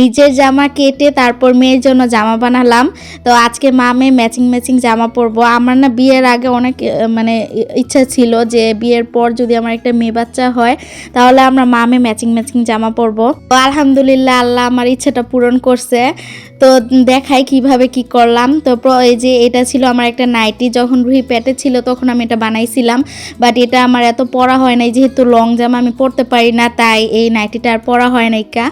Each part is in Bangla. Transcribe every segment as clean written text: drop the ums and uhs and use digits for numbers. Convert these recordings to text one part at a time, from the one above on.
নিজের জামা কেটে তারপর মেয়ের জন্য জামা বানালাম। তো আজকে মা মেয়ে ম্যাচিং জামা পরবো। আমার না বিয়ের আগে অনেক মানে ইচ্ছা ছিল যে বিয়ের পর যদি আমার একটা মেয়ে বাচ্চা হয় তাহলে আমরা মা মেয়ে ম্যাচিং জামা পরবো। তো আলহামদুলিল্লাহ আল্লাহ আমার ইচ্ছাটা পূরণ করছে। তো দেখাই কিভাবে কি করলাম। তো এই যে এটা ছিল আমার একটা নাইটি, যখন রুহি পেটে ছিল তখন আমি এটা বানাইছিলাম, বাট এটা আমার এত পরা হয় নাই, যেহেতু লং জামা আমি পরতে পারি না তাই এই নাইটিটা আর পরা হয় নাই কা।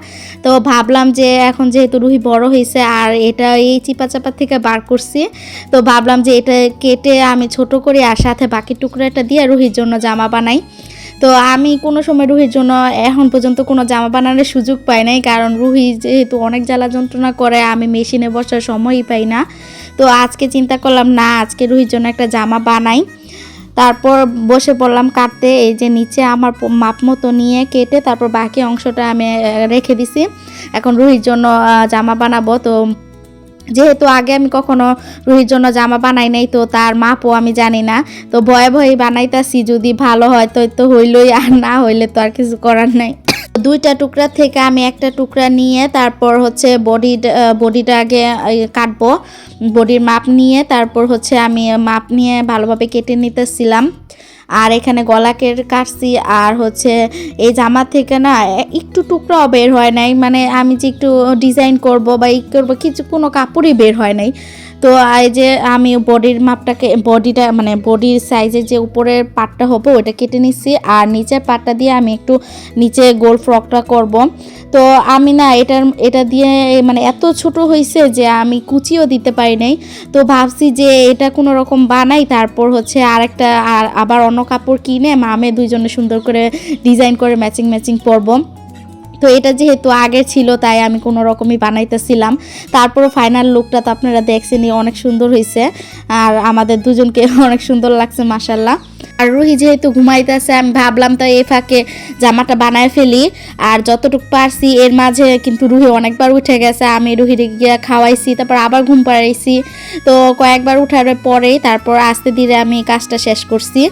তো ভাবলাম যে এখন যেহেতু রুহি বড় হয়েছে আর এটা এই চিপা চাপা থেকে বার করছি, তো ভাবলাম যে এটা কেটে আমি ছোট করি আর সাথে বাকি টুকরাটা দিয়ে রুহির জন্য জামা বানাই। তো আমি কোনো সময় রুহির জন্য এখন পর্যন্ত কোনো জামা বানানোর সুযোগ পাই নাই, কারণ রুহি যেহেতু অনেক জ্বালা যন্ত্রণা করে আমি মেশিনে বসার সময়ই পাই না। তো আজকে চিন্তা করলাম না, আজকে রুহির জন্য একটা জামা বানাই। তারপর বসে পড়লাম কাটতে। এই যে নিচে আমার মাপ মতো নিয়ে কেটে তারপর বাকি অংশটা আমি রেখে দিছি। এখন রুহির জন্য জামা বানাবো। তো যেহেতু আগে আমি কখনো রুহির জন্য জামা বানাই নাই, তো তার মাপও আমি জানি না, তো ভয়ে ভয়ে বানাইতাছি, যদি ভালো হয় তো হইলই, আর না হইলে তো আর কিছু করার নাই। দুইটা টুকরা থেকে আমি একটা টুকরা নিয়ে তারপর হচ্ছে বডিটা আগে কাটবো। বডির মাপ নিয়ে তারপর হচ্ছে আমি মাপ নিয়ে ভালোভাবে কেটে নিতেছিলাম। আর এখানে গলাকের কাটছি। আর হচ্ছে এই জামা থেকে না একটু টুকরাও বের হয় নাই, মানে আমি যে একটু ডিজাইন করব বা ই করবো কিছু কোনো কাপড়ই বের হয় নাই। তো এই যে আমি বডির মাপটাকে বডিটা মানে বডির সাইজের যে উপরের পাটটা হবে ওইটা কেটে নিচ্ছি, আর নিচের পাটটা দিয়ে আমি একটু নিচে গোল ফ্রকটা করব। তো আমি না এটা দিয়ে মানে এত ছোট হয়েছে যে আমি কুচিও দিতে পারি নাই। তো ভাবছি যে এটা কোনো রকম বানাই, তারপর হচ্ছে আরেকটা আবার অন্য কাপড় কিনে মামে দুইজনে সুন্দর করে ডিজাইন করে ম্যাচিং পরবো। তো এটা যেহেতু আগে ছিল তাই আমি কোনো রকমই বানাইতেছিলাম। তারপরও ফাইনাল লুকটা তো আপনারা দেখছেনই, অনেক সুন্দর হয়েছে আর আমাদের দুজনকে অনেক সুন্দর লাগছে মাশাল্লাহ। আর রুহি যেহেতু ঘুমাইতেছে আমি ভাবলাম তো এই ফাঁকে জামাটা বানায় ফেলি। আর যতটুকু পারছি এর মাঝে কিন্তু রুহি অনেকবার উঠে গেছে, আমি রুহির গিয়ে খাওয়াইছি তারপর আবার ঘুম পাড়াইছি। তো কয়েকবার উঠার পরেই তারপর আস্তে ধীরে আমি কাজটা শেষ করছি।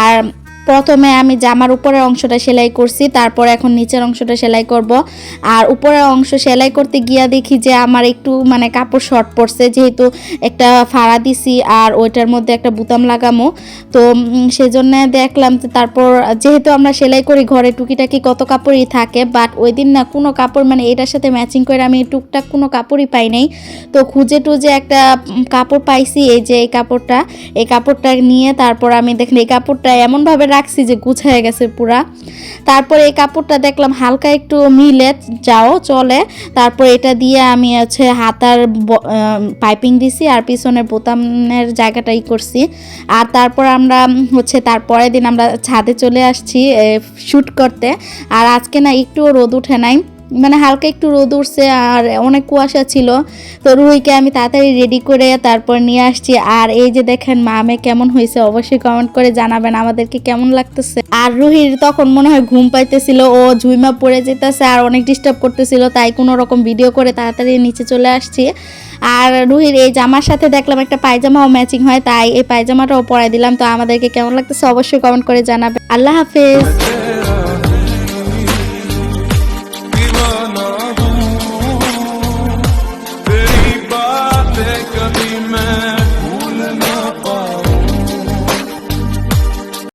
আর প্রথমে আমি জামার উপরের অংশটা সেলাই করছি, তারপর এখন নিচের অংশটা সেলাই করব। আর উপরের অংশ সেলাই করতে গিয়া দেখি যে আমার একটু মানে কাপড় শর্ট পড়ছে, যেহেতু একটা ফাড়া দিছি আর ওইটার মধ্যে একটা বুতাম লাগামো। তো সেজন্য দেখলাম যে তারপর যেহেতু আমরা সেলাই করি ঘরে টুকিটাকি কত কাপড়ই থাকে, বাট ওই দিন না কোনো কাপড় মানে এটার সাথে ম্যাচিং করে আমি টুকটাক কোনো কাপড়ই পাই নাই। তো খুঁজে টুজে একটা কাপড় পাইছি, এই যে এই কাপড়টা নিয়ে তারপর আমি দেখলাম এই কাপড়টা এমনভাবে রাখছি যে গুছায় গেছে পুরা। তারপর এই কাপড়টা দেখলাম হালকা একটু মিলে যাও চলে, তারপর এটা দিয়ে আমি হচ্ছে হাতার পাইপিং দিছি আর পিছনের বোতামের জায়গাটাই করছি। আর তারপর আমরা হচ্ছে তারপরের দিন আমরা ছাদে চলে আসছি শ্যুট করতে। আর আজকে না একটু রোদ উঠে নাই, মানে হালকা একটু রোদ উঠছে আর অনেক কুয়াশা ছিল। তো রুহিকে আমি তাড়াতাড়ি রেডি করে তারপর নিয়ে আসছি। আর এই যে দেখেন মামে কেমন হয়েছে অবশ্যই কমেন্ট করে জানাবেন আমাদেরকে কেমন লাগতেছে। আর রুহির তখন মনে হয় ঘুম পাইতেছিল, ও ঝুইমা পড়ে যেতেছে আর অনেক ডিস্টার্ব করতেছিল, তাই কোনো রকম ভিডিও করে তাড়াতাড়ি নিচে চলে আসছি। আর রুহির এই জামার সাথে দেখলাম একটা পায়জামাও ম্যাচিং হয়, তাই এই পায়জামাটাও পরাই দিলাম। তো আমাদেরকে কেমন লাগতেছে অবশ্যই কমেন্ট করে জানাবেন। আল্লাহ হাফেজ।